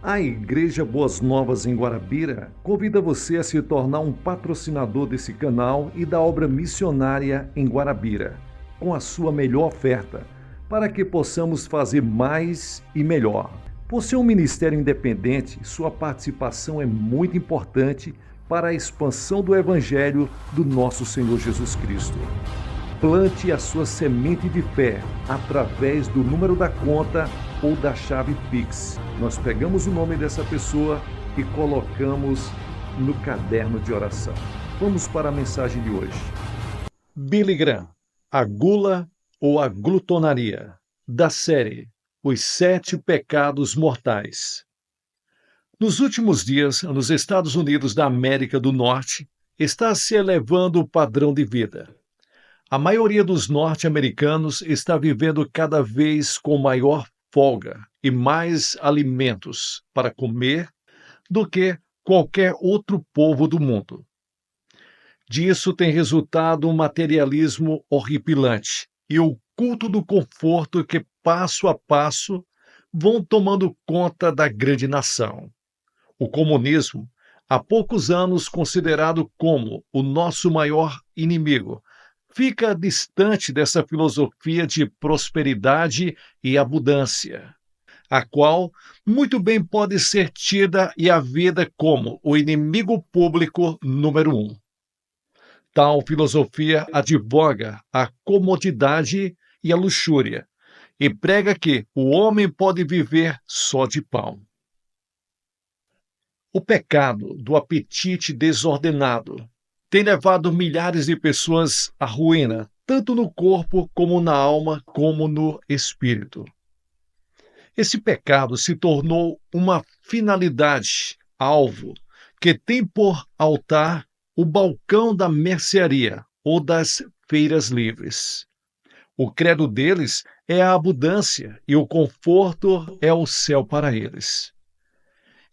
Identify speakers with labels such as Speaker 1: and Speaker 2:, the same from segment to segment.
Speaker 1: A Igreja Boas Novas em Guarabira convida você a se tornar um patrocinador desse canal e da obra missionária em Guarabira, com a sua melhor oferta, para que possamos fazer mais e melhor. Por ser um ministério independente, sua participação é muito importante para a expansão do Evangelho do nosso Senhor Jesus Cristo. Plante a sua semente de fé através do número da conta ou da chave Pix. Nós pegamos o nome dessa pessoa e colocamos no caderno de oração. Vamos para a mensagem de hoje. Billy Graham, a gula ou a glutonaria, da série Os 7 Pecados Mortais. Nos últimos dias, nos Estados Unidos da América do Norte, está se elevando o padrão de vida. A maioria dos norte-americanos está vivendo cada vez com maior folga e mais alimentos para comer do que qualquer outro povo do mundo. Disso tem resultado um materialismo horripilante e o culto do conforto que, passo a passo, vão tomando conta da grande nação. O comunismo, há poucos anos considerado como o nosso maior inimigo, fica distante dessa filosofia de prosperidade e abundância, a qual muito bem pode ser tida e havida como o inimigo público número 1. Tal filosofia advoga a comodidade e a luxúria e prega que o homem pode viver só de pão. O pecado do apetite desordenado tem levado milhares de pessoas à ruína, tanto no corpo como na alma, como no espírito. Esse pecado se tornou uma finalidade, alvo, que tem por altar o balcão da mercearia ou das feiras livres. O credo deles é a abundância e o conforto é o céu para eles.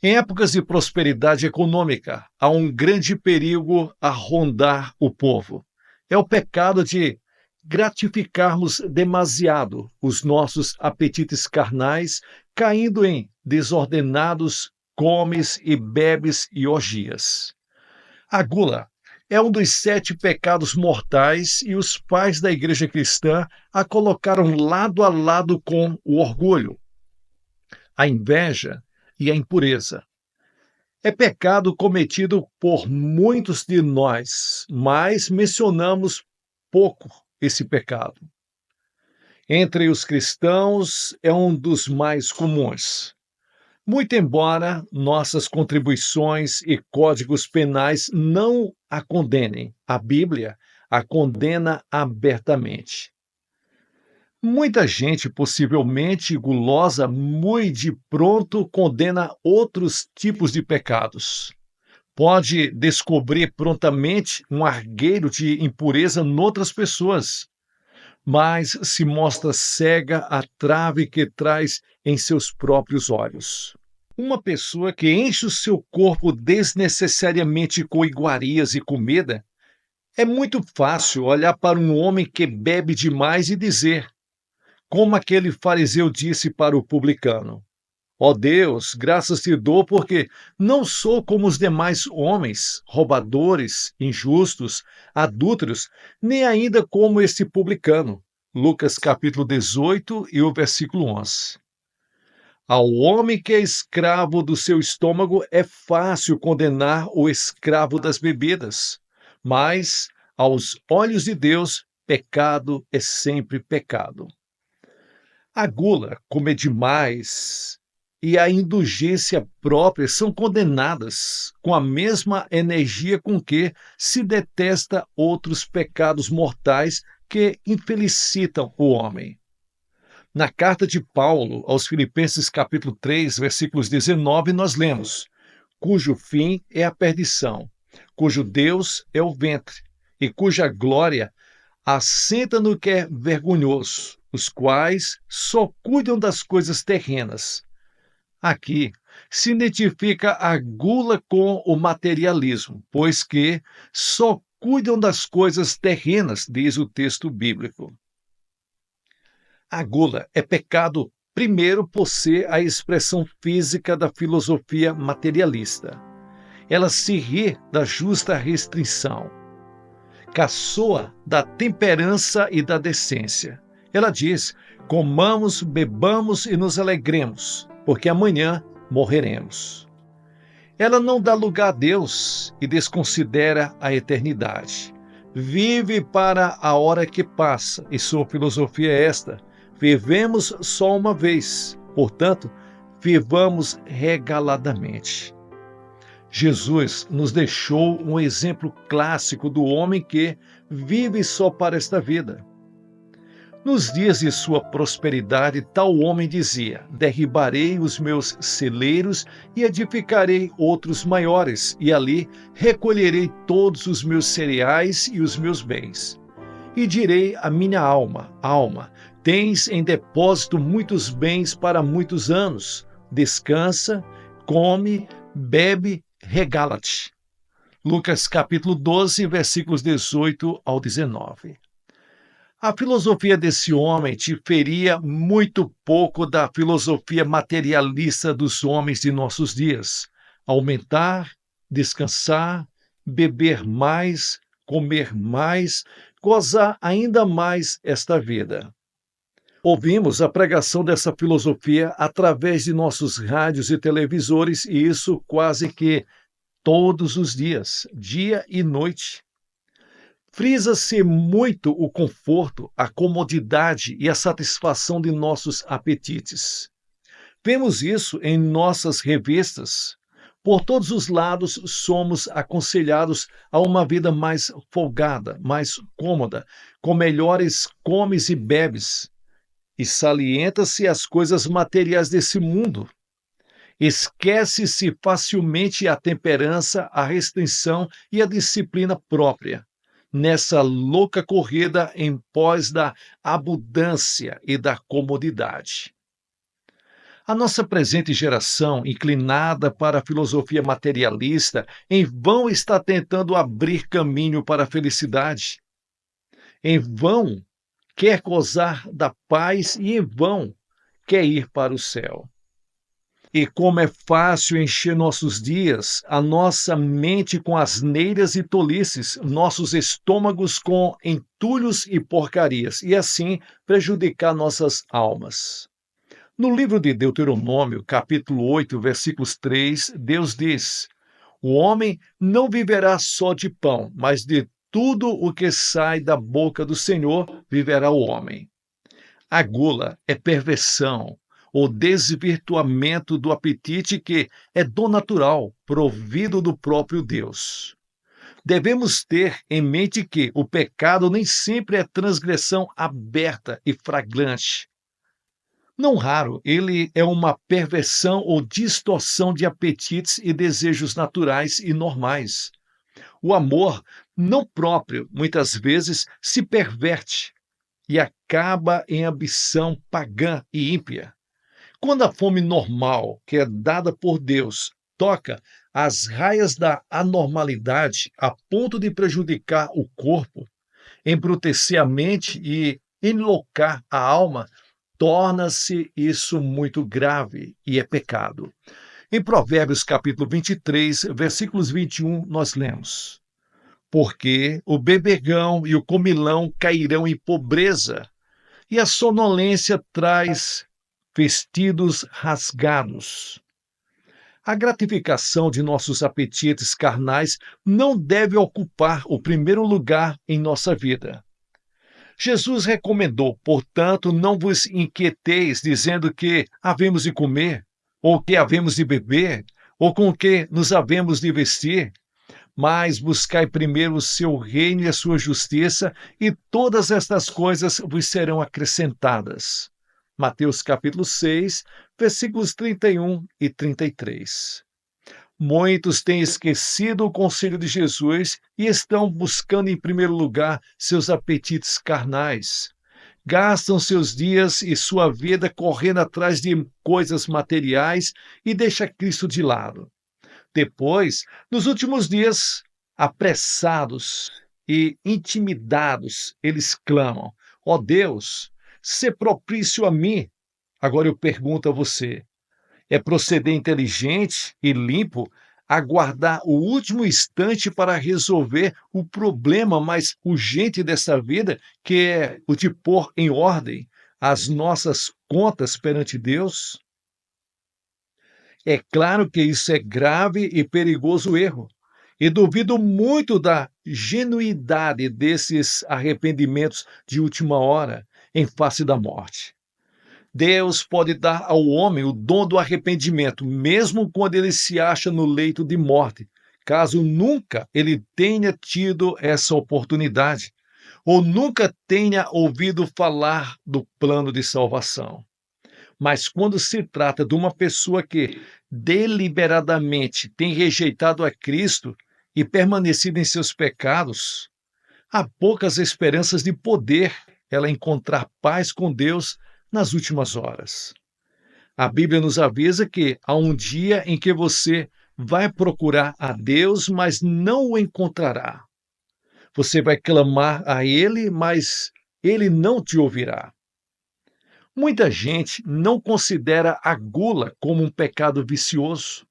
Speaker 1: Em épocas de prosperidade econômica, há um grande perigo a rondar o povo. É o pecado de gratificarmos demasiado os nossos apetites carnais, caindo em desordenados comes e bebes e orgias. A gula é um dos 7 pecados mortais e os pais da Igreja Cristã a colocaram lado a lado com o orgulho, a inveja e a impureza. É pecado cometido por muitos de nós, mas mencionamos pouco esse pecado. Entre os cristãos é um dos mais comuns. Muito embora nossas contribuições e códigos penais não a condenem, a Bíblia a condena abertamente. Muita gente, possivelmente gulosa, muito de pronto condena outros tipos de pecados. Pode descobrir prontamente um argueiro de impureza noutras pessoas, mas se mostra cega à trave que traz em seus próprios olhos. Uma pessoa que enche o seu corpo desnecessariamente com iguarias e comida, é muito fácil olhar para um homem que bebe demais e dizer, como aquele fariseu disse para o publicano: ó Deus, graças te dou porque não sou como os demais homens, roubadores, injustos, adúlteros, nem ainda como este publicano. Lucas capítulo 18 e o versículo 11. Ao homem que é escravo do seu estômago é fácil condenar o escravo das bebidas, mas, aos olhos de Deus, pecado é sempre pecado. A gula, comer demais, e a indulgência própria são condenadas com a mesma energia com que se detesta outros pecados mortais que infelicitam o homem. Na carta de Paulo aos Filipenses capítulo 3, versículos 19, nós lemos: cujo fim é a perdição, cujo Deus é o ventre, e cuja glória assenta no que é vergonhoso, os quais só cuidam das coisas terrenas. Aqui se identifica a gula com o materialismo, pois que só cuidam das coisas terrenas, diz o texto bíblico. A gula é pecado Primeiro, por ser a expressão física da filosofia materialista. Ela se ri da justa restrição, caçoa da temperança e da decência. Ela diz: comamos, bebamos e nos alegremos, porque amanhã morreremos. Ela não dá lugar a Deus e desconsidera a eternidade. Vive para a hora que passa, e sua filosofia é esta: vivemos só uma vez, portanto, vivamos regaladamente. Jesus nos deixou um exemplo clássico do homem que vive só para esta vida. Nos dias de sua prosperidade, tal homem dizia: derribarei os meus celeiros e edificarei outros maiores, e ali recolherei todos os meus cereais e os meus bens. E direi à minha alma: alma, tens em depósito muitos bens para muitos anos. Descansa, come, bebe, regala-te. Lucas capítulo 12, versículos 18 ao 19. A filosofia desse homem diferia muito pouco da filosofia materialista dos homens de nossos dias. Aumentar, descansar, beber mais, comer mais, gozar ainda mais esta vida. Ouvimos a pregação dessa filosofia através de nossos rádios e televisores, e isso quase que todos os dias, dia e noite. Frisa-se muito o conforto, a comodidade e a satisfação de nossos apetites. Vemos isso em nossas revistas. Por todos os lados, somos aconselhados a uma vida mais folgada, mais cômoda, com melhores comes e bebes. E salienta-se as coisas materiais desse mundo. Esquece-se facilmente a temperança, a restrição e a disciplina própria, nessa louca corrida em pós da abundância e da comodidade. A nossa presente geração, inclinada para a filosofia materialista, em vão está tentando abrir caminho para a felicidade. Em vão quer gozar da paz e em vão quer ir para o céu. E como é fácil encher nossos dias, a nossa mente com asneiras e tolices, nossos estômagos com entulhos e porcarias, e assim prejudicar nossas almas. No livro de Deuteronômio, capítulo 8, versículos 3, Deus diz: o homem não viverá só de pão, mas de tudo o que sai da boca do Senhor viverá o homem. A gula é perversão, o desvirtuamento do apetite que é dom natural, provido do próprio Deus. Devemos ter em mente que o pecado nem sempre é transgressão aberta e flagrante. Não raro, ele é uma perversão ou distorção de apetites e desejos naturais e normais. O amor não próprio, muitas vezes, se perverte e acaba em ambição pagã e ímpia. Quando a fome normal, que é dada por Deus, toca as raias da anormalidade a ponto de prejudicar o corpo, embrutecer a mente e enloucar a alma, torna-se isso muito grave e é pecado. Em Provérbios capítulo 23, versículos 21, nós lemos: porque o bebergão e o comilão cairão em pobreza, e a sonolência traz vestidos rasgados. A gratificação de nossos apetites carnais não deve ocupar o primeiro lugar em nossa vida. Jesus recomendou, portanto, não vos inquieteis dizendo que havemos de comer, ou que havemos de beber, ou com que nos havemos de vestir, mas buscai primeiro o seu reino e a sua justiça, e todas estas coisas vos serão acrescentadas. Mateus capítulo 6, versículos 31 e 33. Muitos têm esquecido o conselho de Jesus e estão buscando em primeiro lugar seus apetites carnais. Gastam seus dias e sua vida correndo atrás de coisas materiais e deixa Cristo de lado. Depois, nos últimos dias, apressados e intimidados, eles clamam: ó Deus, sê propício a mim, Agora eu pergunto a você: é proceder inteligente e limpo aguardar o último instante para resolver o problema mais urgente dessa vida, que é o de pôr em ordem as nossas contas perante Deus? É claro que isso é grave e perigoso erro. E duvido muito da genuidade desses arrependimentos de última hora em face da morte. Deus pode dar ao homem o dom do arrependimento, mesmo quando ele se acha no leito de morte, caso nunca ele tenha tido essa oportunidade, ou nunca tenha ouvido falar do plano de salvação. Mas quando se trata de uma pessoa que deliberadamente tem rejeitado a Cristo e permanecido em seus pecados, há poucas esperanças de poder ela encontrar paz com Deus nas últimas horas. A Bíblia nos avisa que há um dia em que você vai procurar a Deus, mas não o encontrará. Você vai clamar a Ele, mas Ele não te ouvirá. Muita gente não considera a gula como um pecado vicioso,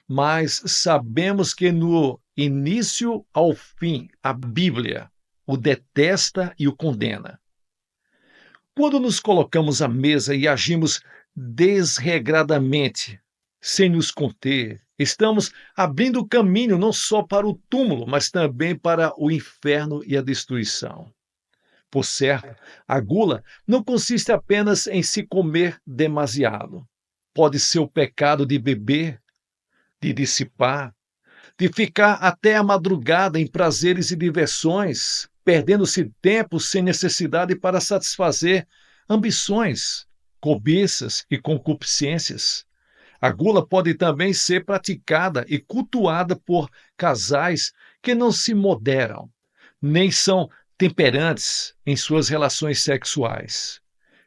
Speaker 1: mas sabemos que no início ao fim, a Bíblia o detesta e o condena. Quando nos colocamos à mesa e agimos desregradamente, sem nos conter, estamos abrindo o caminho não só para o túmulo, mas também para o inferno e a destruição. Por certo, a gula não consiste apenas em se comer demasiado. Pode ser o pecado de beber, de dissipar, de ficar até a madrugada em prazeres e diversões, perdendo-se tempo sem necessidade para satisfazer ambições, cobiças e concupiscências. A gula pode também ser praticada e cultuada por casais que não se moderam, nem são temperantes em suas relações sexuais.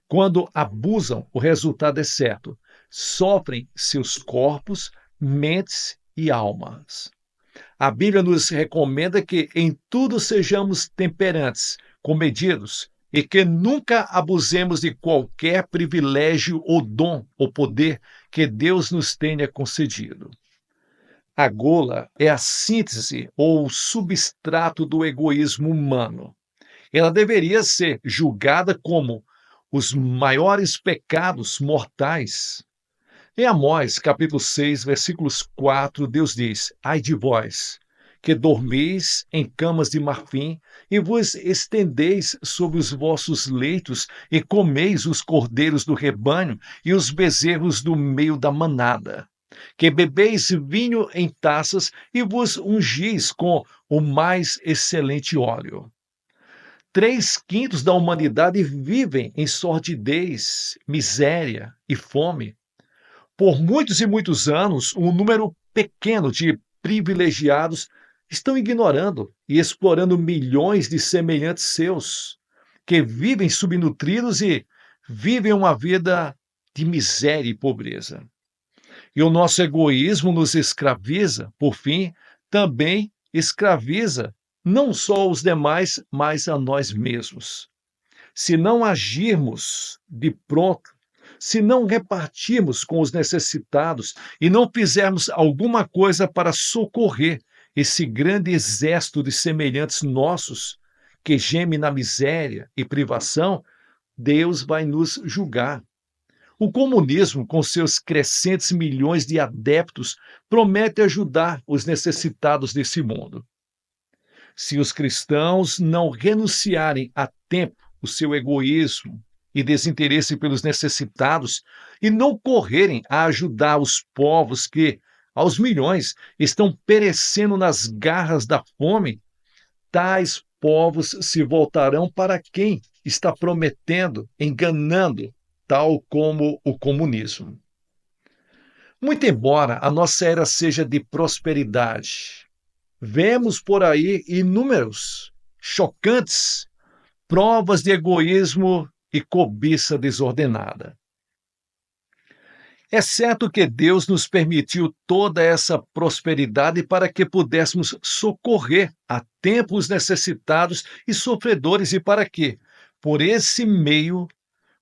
Speaker 1: Quando abusam, o resultado é certo: sofrem seus corpos, mentes e almas. A Bíblia nos recomenda que em tudo sejamos temperantes, comedidos, e que nunca abusemos de qualquer privilégio ou dom ou poder que Deus nos tenha concedido. A gula é a síntese ou o substrato do egoísmo humano. Ela deveria ser julgada como os maiores pecados mortais. Em Amós, capítulo 6, versículos 4, Deus diz: Ai de vós, que dormis em camas de marfim, e vos estendeis sobre os vossos leitos, e comeis os cordeiros do rebanho e os bezerros do meio da manada, que bebeis vinho em taças e vos ungis com o mais excelente óleo. 3/5 da humanidade vivem em sordidez, miséria e fome. Por muitos e muitos anos, um número pequeno de privilegiados estão ignorando e explorando milhões de semelhantes seus, que vivem subnutridos e vivem uma vida de miséria e pobreza. E o nosso egoísmo nos escraviza, por fim, também escraviza não só os demais, mas a nós mesmos. Se não agirmos de pronto, se não repartirmos com os necessitados e não fizermos alguma coisa para socorrer esse grande exército de semelhantes nossos que geme na miséria e privação, Deus vai nos julgar. O comunismo, com seus crescentes milhões de adeptos, promete ajudar os necessitados desse mundo. Se os cristãos não renunciarem a tempo o seu egoísmo e desinteresse pelos necessitados e não correrem a ajudar os povos que, aos milhões, estão perecendo nas garras da fome, tais povos se voltarão para quem está prometendo, enganando, tal como o comunismo. Muito embora a nossa era seja de prosperidade, vemos por aí inúmeros, chocantes provas de egoísmo e cobiça desordenada. É certo que Deus nos permitiu toda essa prosperidade para que pudéssemos socorrer a tempo os necessitados e sofredores e para que, por esse meio,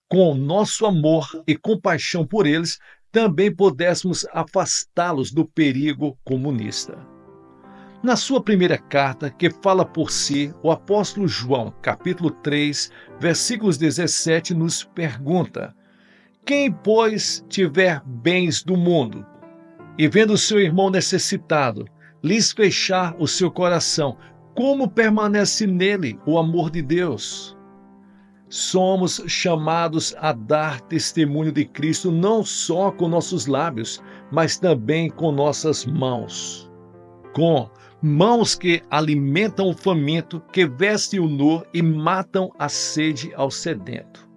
Speaker 1: com nosso amor e compaixão por eles, também pudéssemos afastá-los do perigo comunista. Na sua primeira carta, que fala por si, o apóstolo João, capítulo 3, versículos 17, nos pergunta: quem, pois, tiver bens do mundo, e vendo seu irmão necessitado, lhes fechar o seu coração, como permanece nele o amor de Deus? Somos chamados a dar testemunho de Cristo não só com nossos lábios, mas também com nossas mãos. Com mãos que alimentam o faminto, que vestem o nu e matam a sede ao sedento.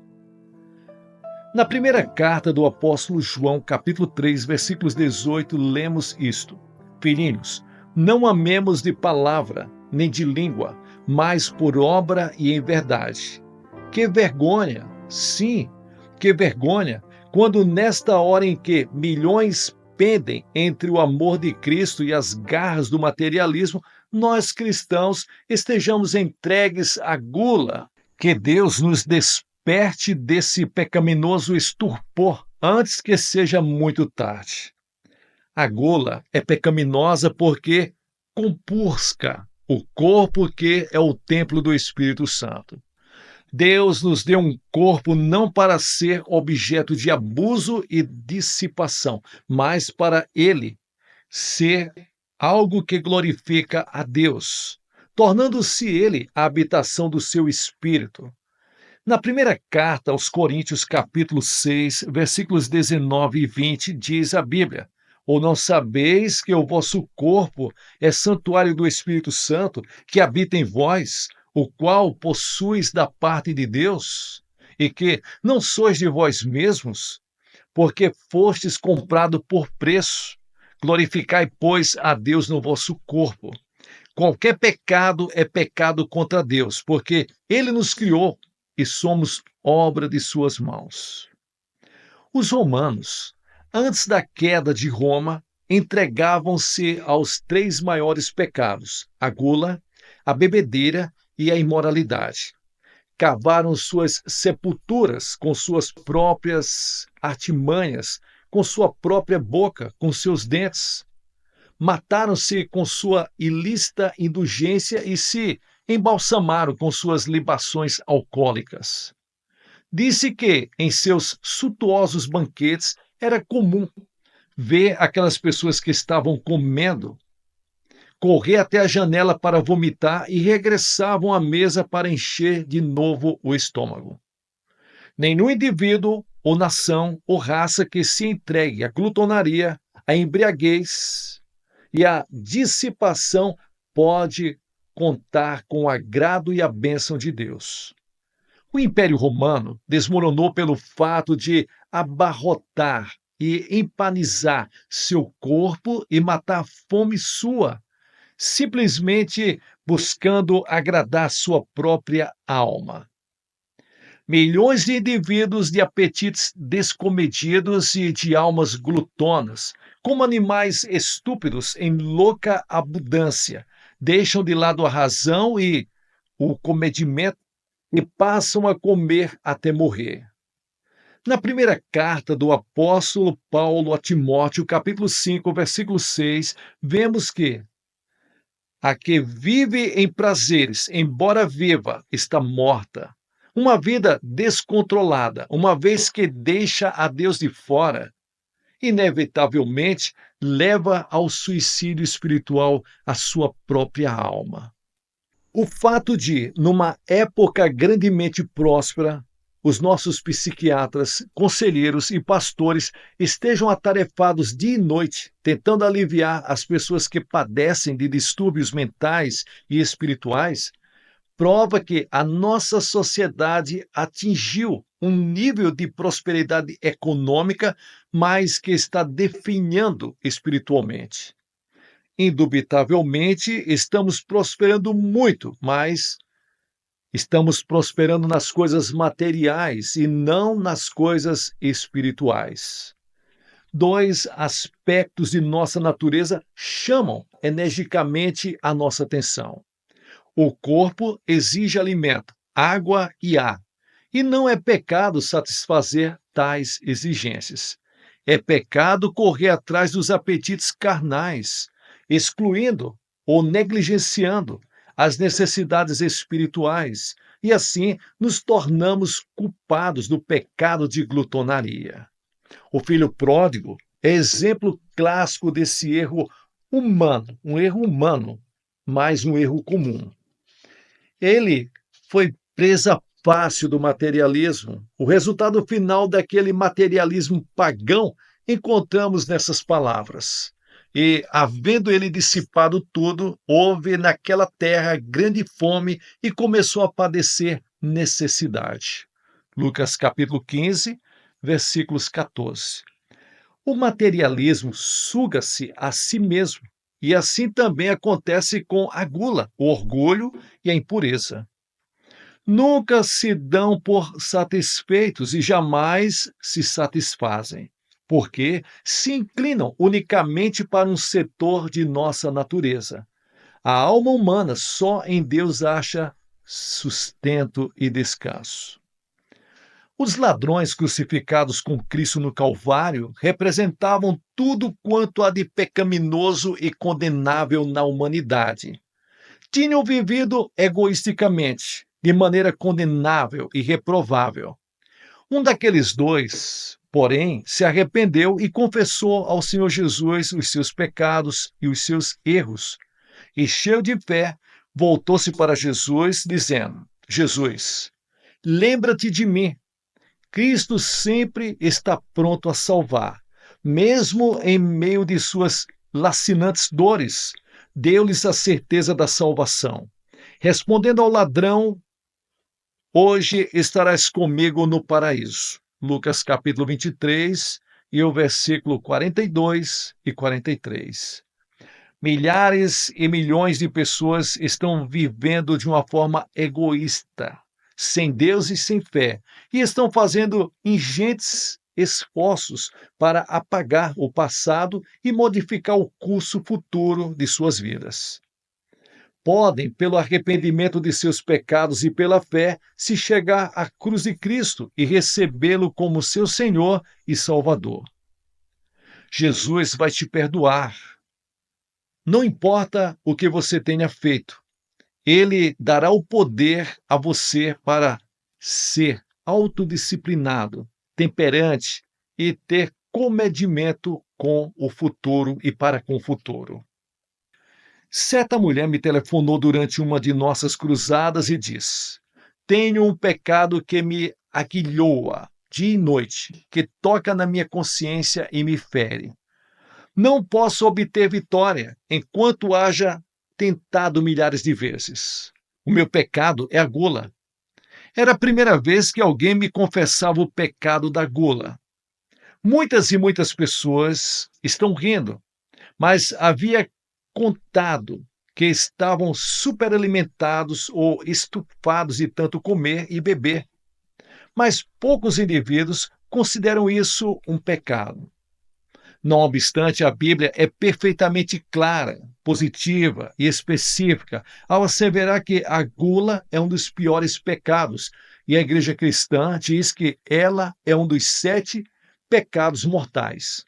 Speaker 1: Na primeira carta do apóstolo João, capítulo 3, versículos 18, lemos isto: filhinhos, não amemos de palavra, nem de língua, mas por obra e em verdade. Que vergonha, sim, que vergonha, quando nesta hora em que milhões pendem entre o amor de Cristo e as garras do materialismo, nós cristãos estejamos entregues à gula. Que Deus nos desperte desse pecaminoso estupor antes que seja muito tarde. A gula é pecaminosa porque compurca o corpo que é o templo do Espírito Santo. Deus nos deu um corpo não para ser objeto de abuso e dissipação, mas para ele ser algo que glorifica a Deus, tornando-se ele a habitação do seu espírito. Na primeira carta aos Coríntios, capítulo 6, versículos 19 e 20, diz a Bíblia: ou não sabeis que o vosso corpo é santuário do Espírito Santo, que habita em vós, o qual possuis da parte de Deus, e que não sois de vós mesmos, porque fostes comprado por preço. Glorificai, pois, a Deus no vosso corpo. Qualquer pecado é pecado contra Deus, porque ele nos criou e somos obra de suas mãos. Os romanos, antes da queda de Roma, entregavam-se aos três maiores pecados: a gula, a bebedeira e a imoralidade. Cavaram suas sepulturas com suas próprias artimanhas, com sua própria boca, com seus dentes. Mataram-se com sua ilícita indulgência e se embalsamaram com suas libações alcoólicas. Disse que, em seus suntuosos banquetes, era comum ver aquelas pessoas que estavam comendo correr até a janela para vomitar e regressavam à mesa para encher de novo o estômago. Nenhum indivíduo ou nação ou raça que se entregue à glutonaria, à embriaguez e à dissipação pode contar com o agrado e a bênção de Deus. O Império Romano desmoronou pelo fato de abarrotar e empanizar seu corpo e matar a fome sua, simplesmente buscando agradar sua própria alma. Milhões de indivíduos de apetites descomedidos e de almas glutonas, como animais estúpidos em louca abundância, deixam de lado a razão e o comedimento e passam a comer até morrer. Na primeira carta do apóstolo Paulo a Timóteo, capítulo 5, versículo 6, vemos que a que vive em prazeres, embora viva, está morta. Uma vida descontrolada, uma vez que deixa a Deus de fora, inevitavelmente leva ao suicídio espiritual a sua própria alma. O fato de, numa época grandemente próspera, os nossos psiquiatras, conselheiros e pastores estejam atarefados dia e noite tentando aliviar as pessoas que padecem de distúrbios mentais e espirituais, prova que a nossa sociedade atingiu um nível de prosperidade econômica, mas que está definhando espiritualmente. Indubitavelmente, estamos prosperando muito, mas estamos prosperando nas coisas materiais e não nas coisas espirituais. Dois aspectos de nossa natureza chamam energicamente a nossa atenção. O corpo exige alimento, água e ar, E não é pecado satisfazer tais exigências. É pecado correr atrás dos apetites carnais, excluindo ou negligenciando as necessidades espirituais, e assim nos tornamos culpados do pecado de glutonaria. O filho pródigo é exemplo clássico desse erro humano, um erro humano, mais um erro comum. Ele foi presa fácil do materialismo. O resultado final daquele materialismo pagão encontramos nessas palavras. E, havendo ele dissipado tudo, houve naquela terra grande fome e começou a padecer necessidade. Lucas capítulo 15, versículos 14. O materialismo suga-se a si mesmo, e assim também acontece com a gula, o orgulho e a impureza. Nunca se dão por satisfeitos e jamais se satisfazem, porque se inclinam unicamente para um setor de nossa natureza. A alma humana só em Deus acha sustento e descanso. Os ladrões crucificados com Cristo no Calvário representavam tudo quanto há de pecaminoso e condenável na humanidade. Tinham vivido egoisticamente, de maneira condenável e reprovável. Um daqueles dois, porém, se arrependeu e confessou ao Senhor Jesus os seus pecados e os seus erros. E, cheio de fé, voltou-se para Jesus, dizendo: Jesus, lembra-te de mim. Cristo sempre está pronto a salvar, mesmo em meio de suas lacinantes dores. Deu-lhes a certeza da salvação. Respondendo ao ladrão, hoje estarás comigo no paraíso. Lucas capítulo 23 e o versículo 42 e 43. Milhares e milhões de pessoas estão vivendo de uma forma egoísta, sem Deus e sem fé, e estão fazendo ingentes esforços para apagar o passado e modificar o curso futuro de suas vidas. Podem, pelo arrependimento de seus pecados e pela fé, se chegar à cruz de Cristo e recebê-lo como seu Senhor e Salvador. Jesus vai te perdoar. Não importa o que você tenha feito, ele dará o poder a você para ser autodisciplinado, temperante e ter comedimento com o futuro e para com o futuro. Certa mulher me telefonou durante uma de nossas cruzadas e disse: tenho um pecado que me aguilhoa dia e noite, que toca na minha consciência e me fere. Não posso obter vitória enquanto haja tentado milhares de vezes. O meu pecado é a gula. Era a primeira vez que alguém me confessava o pecado da gula. Muitas e muitas pessoas estão rindo, mas havia contado que estavam superalimentados ou estufados de tanto comer e beber. Mas poucos indivíduos consideram isso um pecado. Não obstante, a Bíblia é perfeitamente clara, positiva e específica ao asseverar que a gula é um dos piores pecados, e a Igreja Cristã diz que ela é um dos 7 pecados mortais.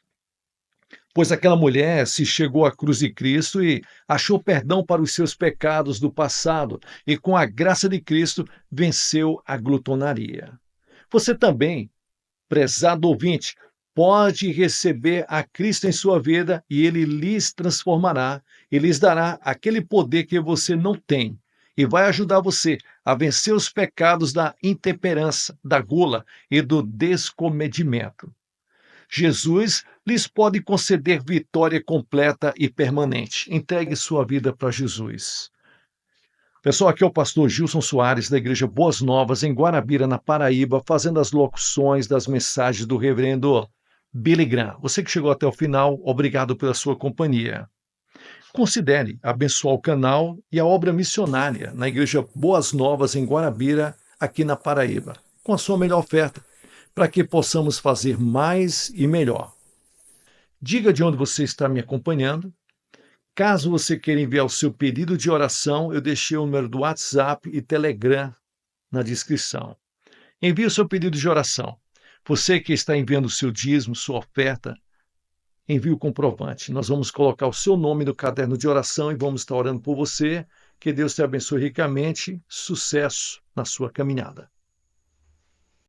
Speaker 1: Pois aquela mulher se chegou à cruz de Cristo e achou perdão para os seus pecados do passado, e com a graça de Cristo venceu a glutonaria. Você também, prezado ouvinte, pode receber a Cristo em sua vida e ele lhes transformará e lhes dará aquele poder que você não tem e vai ajudar você a vencer os pecados da intemperança, da gula e do descomedimento. Jesus lhes pode conceder vitória completa e permanente. Entregue sua vida para Jesus. Pessoal, aqui é o pastor Gilson Soares, da Igreja Boas Novas, em Guarabira, na Paraíba, fazendo as locuções das mensagens do reverendo Billy Graham. Você que chegou até o final, obrigado pela sua companhia. Considere abençoar o canal e a obra missionária na Igreja Boas Novas, em Guarabira, aqui na Paraíba, com a sua melhor oferta, para que possamos fazer mais e melhor. Diga de onde você está me acompanhando. Caso você queira enviar o seu pedido de oração, eu deixei o número do WhatsApp e Telegram na descrição. Envie o seu pedido de oração. Você que está enviando o seu dízimo, sua oferta, envie o comprovante. Nós vamos colocar o seu nome no caderno de oração e vamos estar orando por você. Que Deus te abençoe ricamente. Sucesso na sua caminhada.